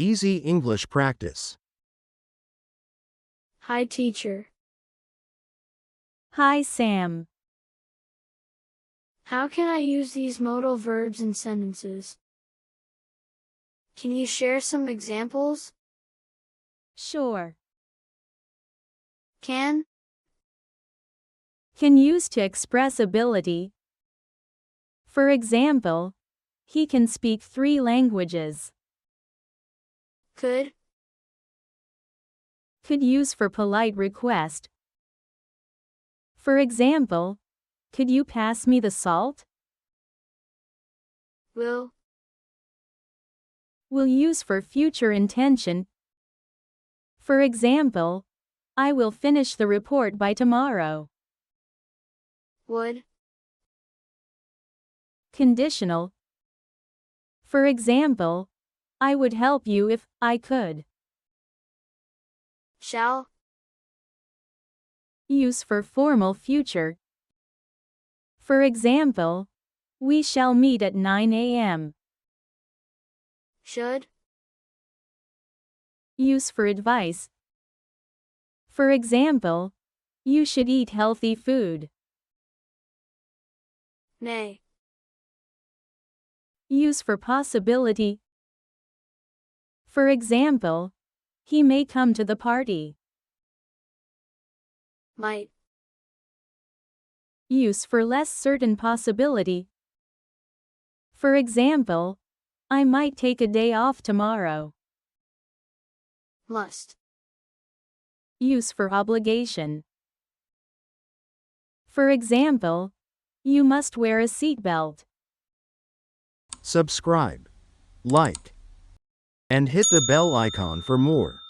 Easy English practice. Hi, teacher. Hi, Sam. How can I use these modal verbs in sentences? Can you share some examples? Sure. Can Used to express ability. For example, he can speak 3 languages. could Use for polite request. For example, could you pass me the salt? will Use for future intention. For example, I will finish the report by tomorrow. would Conditional. For example, I would help you if I could. shall Use for formal future. For example, we shall meet at 9 a.m. should Use for advice. For example, you should eat healthy food. may Use for possibility. For example, he may come to the party. might Use for less certain possibility. For example, I might take a day off tomorrow. must Use for obligation. For example, you must wear a seatbelt. Subscribe, like, and hit the bell icon for more.